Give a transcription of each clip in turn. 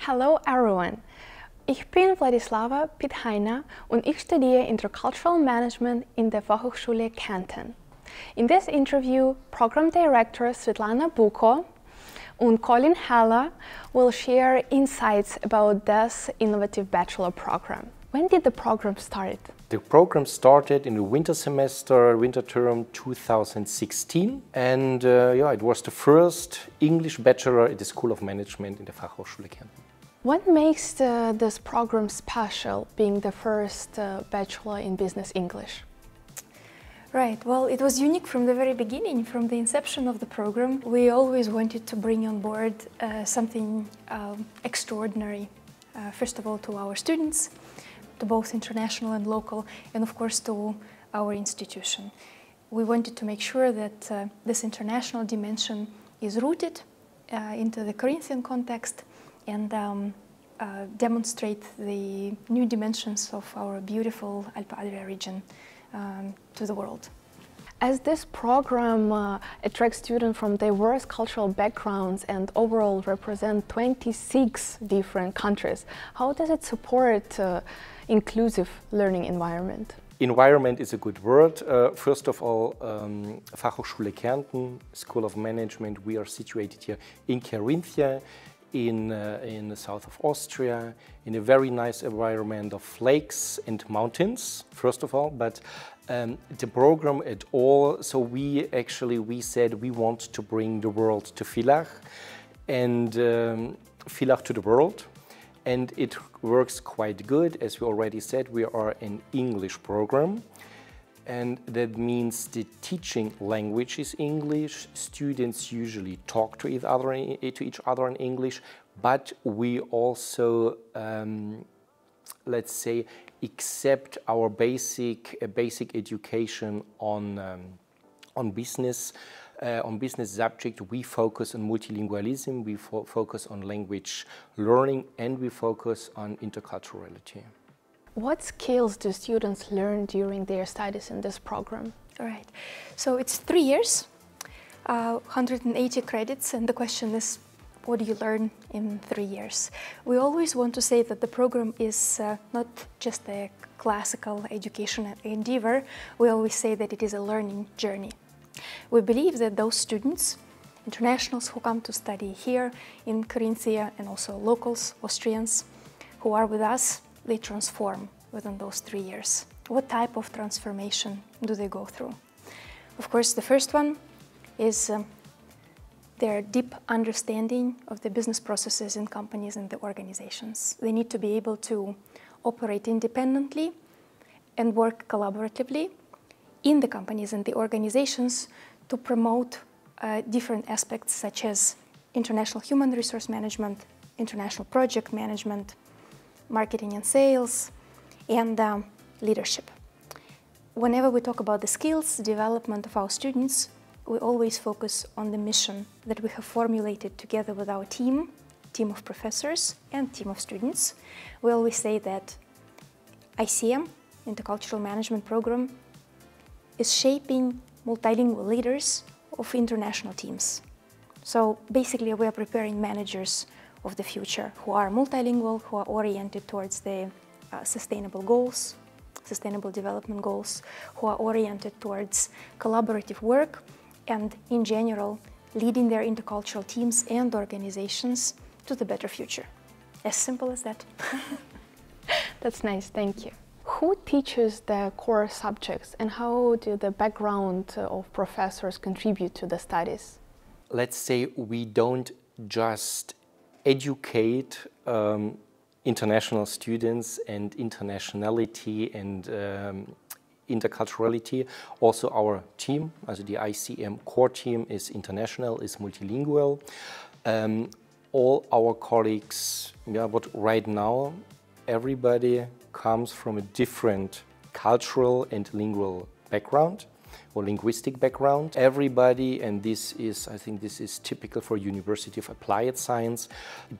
Hello everyone! Ich bin Wladislava Pithaina und ich studiere Intercultural Management in der Fachhochschule Kärnten. In this interview, Program Director Svetlana Buko and Colin Haller will share insights about this innovative bachelor program. When did the program start? The program started in the winter semester, winter term 2016, and it was the first English bachelor at the School of Management in the Fachhochschule Kärnten. What makes this program special, being the first bachelor in business English? Right, well, it was unique from the very beginning, from the inception of the program. We always wanted to bring on board something extraordinary, first of all to our students, to both international and local, and of course to our institution. We wanted to make sure that this international dimension is rooted into the Carinthian context and demonstrate the new dimensions of our beautiful Alpe Adria region to the world. As this program attracts students from diverse cultural backgrounds and overall represent 26 different countries, how does it support inclusive learning environment? Environment is a good word. First of all, Fachhochschule Kärnten, School of Management, we are situated here in Carinthia, in the south of Austria, in a very nice environment of lakes and mountains, first of all, but the program at all, so we said we want to bring the world to Villach and Villach to the world, and it works quite good. As we already said, we are an English program, and that means the teaching language is English. Students usually talk to each other in English, but we also, let's say, accept our basic education on business subject. We focus on multilingualism, we focus on language learning, and we focus on interculturality. What skills do students learn during their studies in this program? All right, so it's 3 years, 180 credits, and the question is, what do you learn in 3 years? We always want to say that the program is not just a classical educational endeavor. We always say that it is a learning journey. We believe that those students, internationals who come to study here in Carinthia, and also locals, Austrians, who are with us, they transform within those 3 years. What type of transformation do they go through? Of course, the first one is their deep understanding of the business processes in companies and the organizations. They need to be able to operate independently and work collaboratively in the companies and the organizations to promote different aspects such as international human resource management, international project management, marketing and sales, and leadership. Whenever we talk about the skills development of our students, we always focus on the mission that we have formulated together with our team of professors and team of students. We always say that ICM, Intercultural Management Program, is shaping multilingual leaders of international teams. So basically we are preparing managers of the future who are multilingual, who are oriented towards the sustainable goals, sustainable development goals, who are oriented towards collaborative work, and in general, leading their intercultural teams and organizations to the better future. As simple as that. That's nice, thank you. Who teaches the core subjects, and how do the background of professors contribute to the studies? Let's say we don't just educate international students and internationality and interculturality. Also our team, also the ICM core team, is international, is multilingual. All our colleagues, but right now everybody comes from a different cultural and lingual background or linguistic background. Everybody, and this is, I think this is typical for University of Applied Science,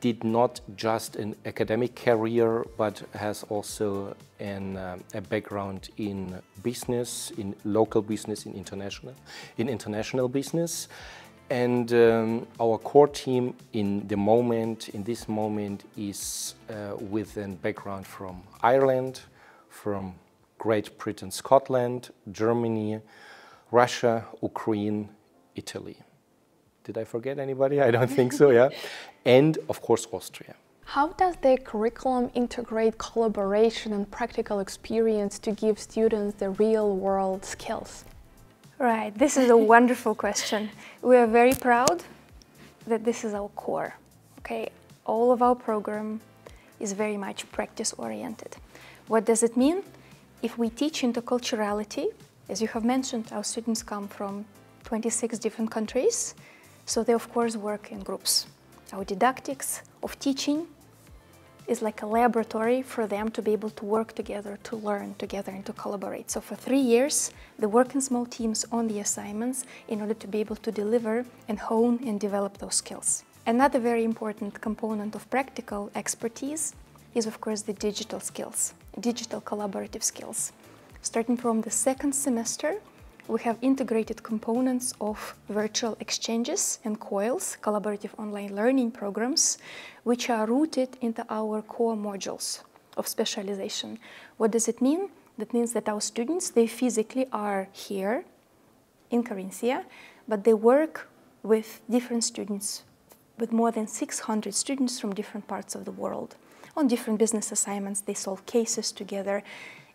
did not just an academic career, but has also a background in business, in local business, in international business. And our core team in this moment is with a background from Ireland, from Great Britain, Scotland, Germany, Russia, Ukraine, Italy. Did I forget anybody? I don't think so, yeah. And of course, Austria. How does the curriculum integrate collaboration and practical experience to give students the real-world skills? Right, this is a wonderful question. We are very proud that this is our core. Okay, all of our program is very much practice-oriented. What does it mean? If we teach interculturality, as you have mentioned, our students come from 26 different countries, so they of course work in groups. Our didactics of teaching is like a laboratory for them to be able to work together, to learn together and to collaborate. So for 3 years, they work in small teams on the assignments in order to be able to deliver and hone and develop those skills. Another very important component of practical expertise is of course the digital skills, digital collaborative skills. Starting from the second semester, we have integrated components of virtual exchanges and COILs, collaborative online learning programs, which are rooted into our core modules of specialization. What does it mean? That means that our students, they physically are here in Carinthia, but they work with different students, with more than 600 students from different parts of the world. On different business assignments, they solve cases together.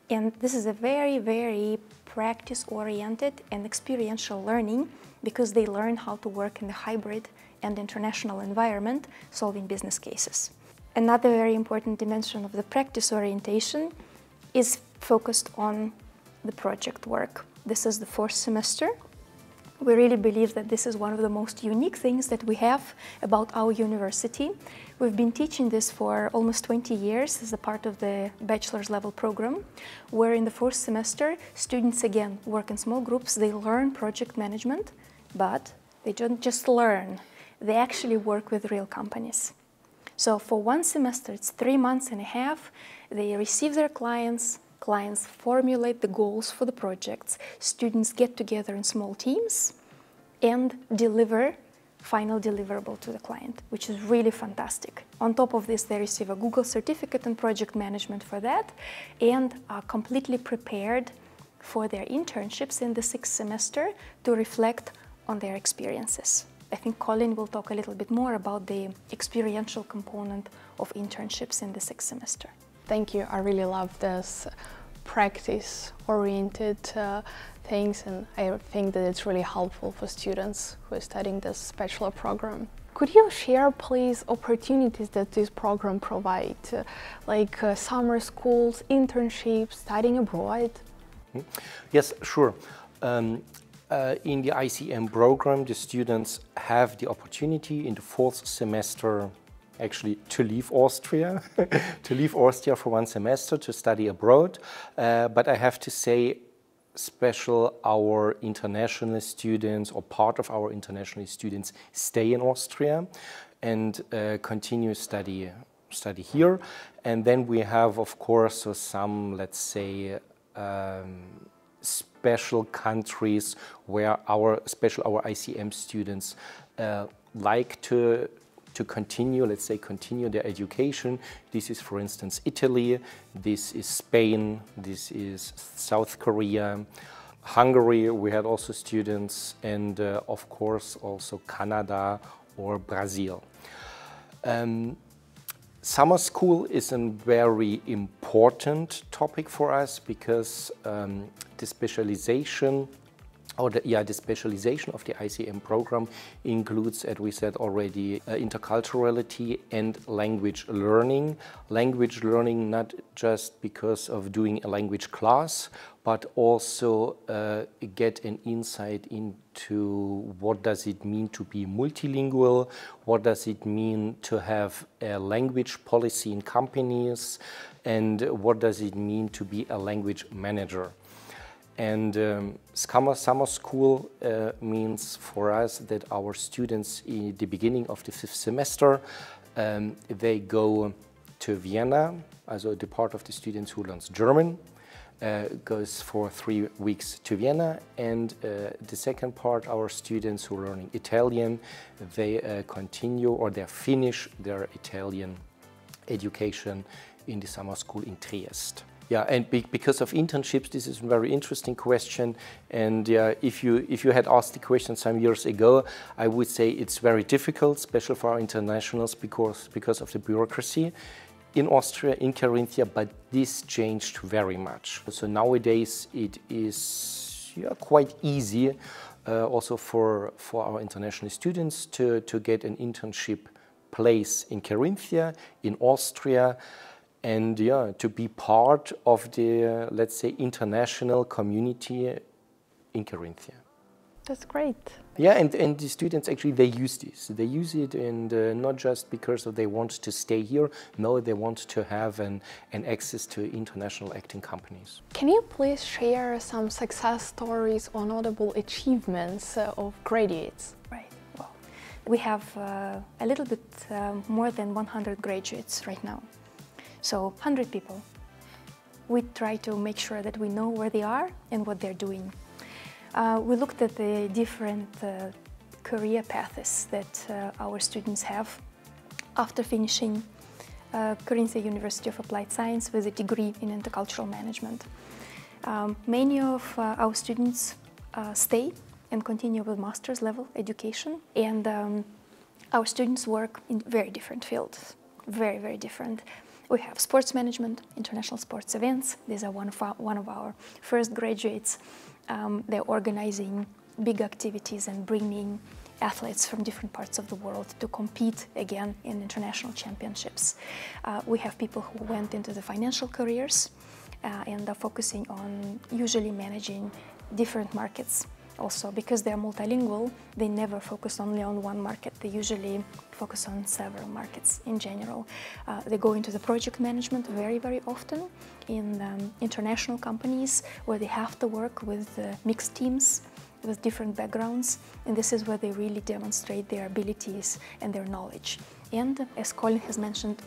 And this is a very, very practice-oriented and experiential learning because they learn how to work in a hybrid and international environment, solving business cases. Another very important dimension of the practice orientation is focused on the project work. This is the fourth semester. We really believe that this is one of the most unique things that we have about our university. We've been teaching this for almost 20 years as a part of the bachelor's level program, where in the fourth semester, students again work in small groups, they learn project management, but they don't just learn, they actually work with real companies. So for one semester, it's 3 months and a half, they receive their clients, clients formulate the goals for the projects, students get together in small teams and deliver final deliverable to the client, which is really fantastic. On top of this, they receive a Google certificate in project management for that and are completely prepared for their internships in the sixth semester to reflect on their experiences. I think Colin will talk a little bit more about the experiential component of internships in the sixth semester. Thank you. I really love this practice-oriented things, and I think that it's really helpful for students who are studying this bachelor program. Could you share, please, opportunities that this program provides, like summer schools, internships, studying abroad? Yes, sure. In the ICM program, the students have the opportunity in the fourth semester actually to leave Austria, for one semester to study abroad. But I have to say, special our international students or part of our international students stay in Austria and continue study here. And then we have, of course, some, let's say, special countries where our ICM students like to continue, let's say, continue their education. This is, for instance, Italy, this is Spain, this is South Korea, Hungary, we had also students, and of course also Canada or Brazil. Summer school is a very important topic for us because the specialization the specialization of the ICM program includes, as we said already, interculturality and language learning. Language learning not just because of doing a language class, but also get an insight into what does it mean to be multilingual, what does it mean to have a language policy in companies, and what does it mean to be a language manager. And summer school means for us that our students in the beginning of the fifth semester, they go to Vienna, also the part of the students who learns German, goes for 3 weeks to Vienna, and the second part, our students who are learning Italian, they continue or they finish their Italian education in the summer school in Trieste. Yeah, and because of internships, this is a very interesting question. And if you had asked the question some years ago, I would say it's very difficult, especially for our internationals, because of the bureaucracy in Austria, in Carinthia, but this changed very much. So nowadays it is quite easy also for our international students to get an internship place in Carinthia, in Austria, and to be part of the, let's say, international community in Carinthia. That's great. Yeah, and the students actually, they use this. They use it, and not just because they want to stay here, no, they want to have an access to international acting companies. Can you please share some success stories or notable achievements of graduates? Right. Well, we have a little bit more than 100 graduates right now. So 100 people. We try to make sure that we know where they are and what they're doing. We looked at the different career paths that our students have after finishing Carinthia University of Applied Science with a degree in Intercultural Management. Many of our students stay and continue with master's level education, and our students work in very different fields, very, very different. We have sports management, international sports events. These are one of our first graduates. They're organizing big activities and bringing athletes from different parts of the world to compete again in international championships. We have people who went into the financial careers and are focusing on usually managing different markets. Also, because they're multilingual, they never focus only on one market. They usually focus on several markets in general. They go into the project management very, very often in international companies where they have to work with mixed teams with different backgrounds, and this is where they really demonstrate their abilities and their knowledge. And as Colin has mentioned,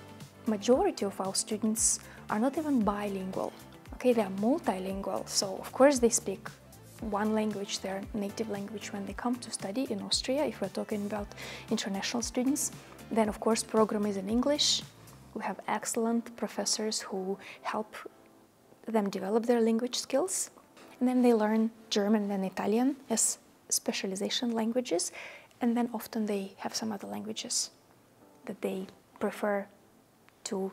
majority of our students are not even bilingual. Okay, they are multilingual, so of course they speak one language, their native language, when they come to study in Austria. If we're talking about international students, then of course program is in English. We have excellent professors who help them develop their language skills. And then they learn German and Italian as specialization languages. And then often they have some other languages that they prefer to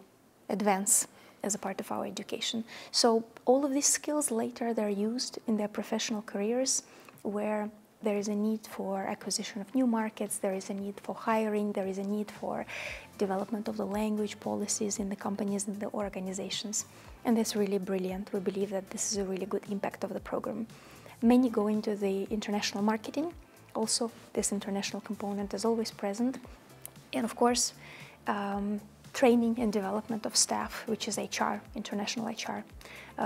advance as a part of our education. So all of these skills later they're used in their professional careers, where there is a need for acquisition of new markets, there is a need for hiring, there is a need for development of the language policies in the companies and the organizations. And that's really brilliant. We believe that this is a really good impact of the program. Many go into the international marketing. Also, this international component is always present. And of course, training and development of staff, which is HR, international HR,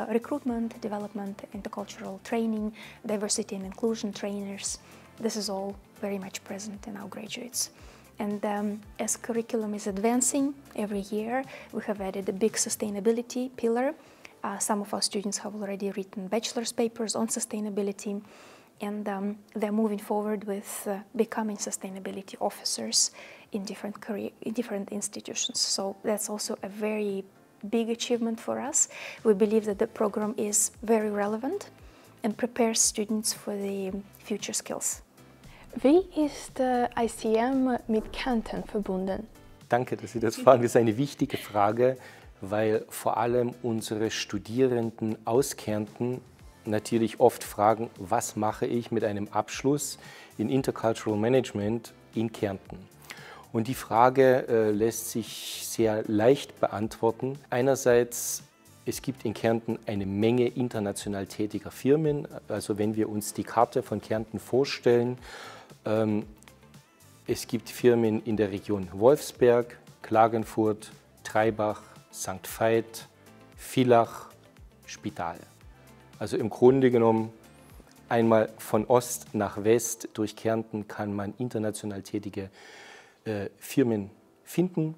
recruitment, development, intercultural training, diversity and inclusion trainers. This is all very much present in our graduates. And as curriculum is advancing every year, we have added a big sustainability pillar. Some of our students have already written bachelor's papers on sustainability, and they're moving forward with becoming sustainability officers in different institutions. So that's also a very big achievement for us. We believe that the program is very relevant and prepares students for the future skills. Wie ist ICM mit Kärnten verbunden? Danke, dass Sie das fragen. Das ist eine wichtige Frage, weil vor allem unsere Studierenden aus Kärnten natürlich oft fragen, was mache ich mit einem Abschluss in Intercultural Management in Kärnten? Und die Frage lässt sich sehr leicht beantworten. Einerseits, es gibt in Kärnten eine Menge international tätiger Firmen. Also wenn wir uns die Karte von Kärnten vorstellen, es gibt Firmen in der Region Wolfsberg, Klagenfurt, Traibach, St. Veit, Villach, Spital. Also im Grunde genommen einmal von Ost nach West durch Kärnten kann man international tätige Firmen finden,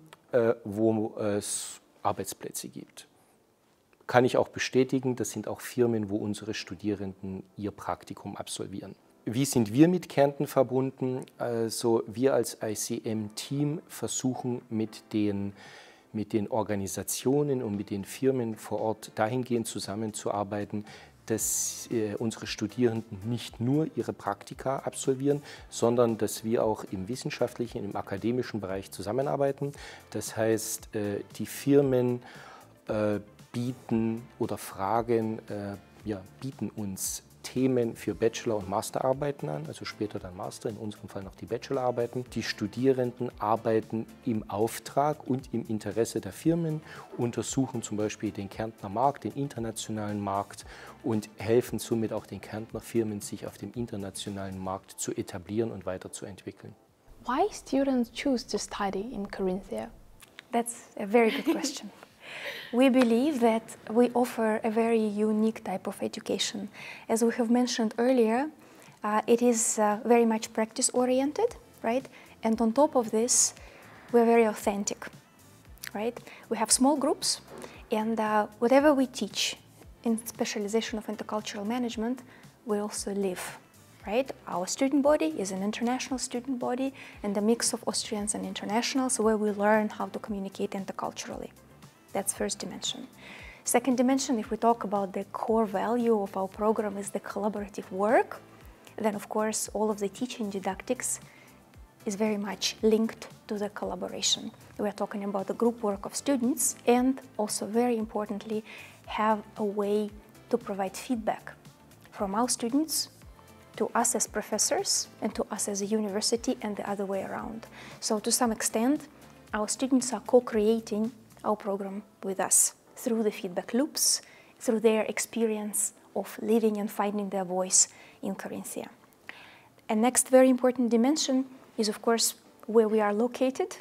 wo es Arbeitsplätze gibt. kann ich auch bestätigen, das sind auch Firmen, wo unsere Studierenden ihr Praktikum absolvieren. Wie sind wir mit Kärnten verbunden? Also wir als ICM-Team versuchen mit den Organisationen und mit den Firmen vor Ort dahingehend zusammenzuarbeiten, dass unsere Studierenden nicht nur ihre Praktika absolvieren, sondern dass wir auch im wissenschaftlichen, im akademischen Bereich zusammenarbeiten. Das heißt, die Firmen bieten oder fragen, bieten uns Themen für Bachelor- und Masterarbeiten an, also später dann Master, in unserem Fall noch die Bachelorarbeiten. Die Studierenden arbeiten im Auftrag und im Interesse der Firmen, untersuchen zum Beispiel den Kärntner Markt, den internationalen Markt und helfen somit auch den Kärntner Firmen, sich auf dem internationalen Markt zu etablieren und weiterzuentwickeln. Why students choose to study in Carinthia? That's a very good question. We believe that we offer a very unique type of education. As we have mentioned earlier, it is very much practice-oriented, right? And on top of this, we're very authentic, right? We have small groups, and whatever we teach in specialization of intercultural management, we also live, right? Our student body is an international student body and a mix of Austrians and internationals where we learn how to communicate interculturally. That's first dimension. Second dimension, if we talk about the core value of our program is the collaborative work, then of course all of the teaching didactics is very much linked to the collaboration. We're talking about the group work of students and also very importantly have a way to provide feedback from our students to us as professors and to us as a university and the other way around. So to some extent, our students are co-creating our program with us through the feedback loops, through their experience of living and finding their voice in Carinthia. And next very important dimension is of course where we are located.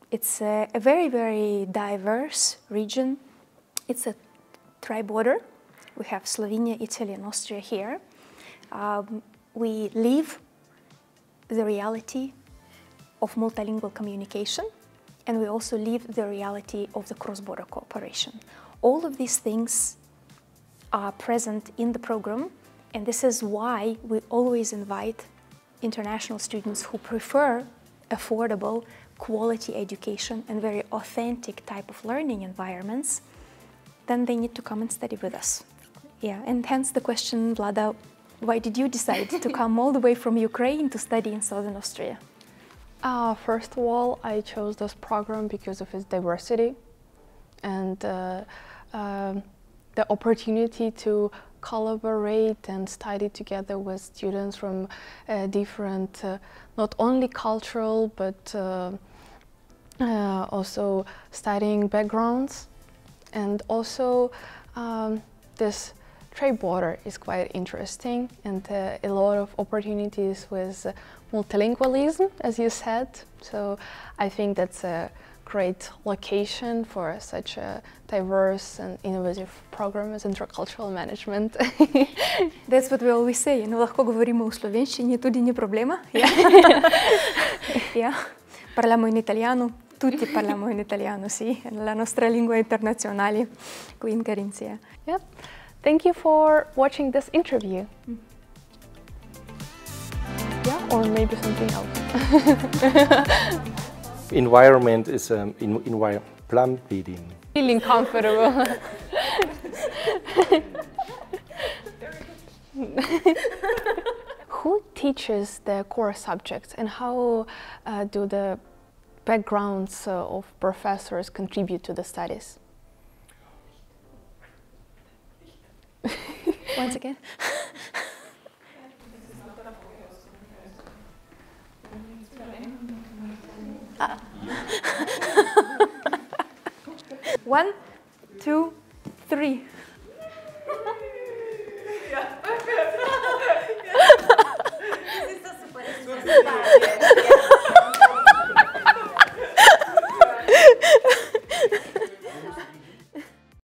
It's a very, very diverse region. It's a tri-border. We have Slovenia, Italy and Austria here. We live the reality of multilingual communication, and we also live the reality of the cross-border cooperation. All of these things are present in the program, and this is why we always invite international students who prefer affordable, quality education and very authentic type of learning environments, then they need to come and study with us. Yeah, and hence the question, Vlada, why did you decide to come all the way from Ukraine to study in Southern Austria? First of all, I chose this program because of its diversity and the opportunity to collaborate and study together with students from different, not only cultural, but also studying backgrounds. And also this trade border is quite interesting and a lot of opportunities with multilingualism, as you said. So I think that's a great location for such a diverse and innovative program as Intercultural Management. That's what we always say, lahko govorimo v slovenščini, tudi ni problema. Yeah. Parliamo in italiano, tutti parliamo in italiano, sì. La nostra lingua internazionale qui in Carinthia. Yep. Thank you for watching this interview. Yeah, or maybe something else. Environment is plum feeding. Feeling comfortable. Who teaches the core subjects and how do the backgrounds of professors contribute to the studies? Once again. One, two, three.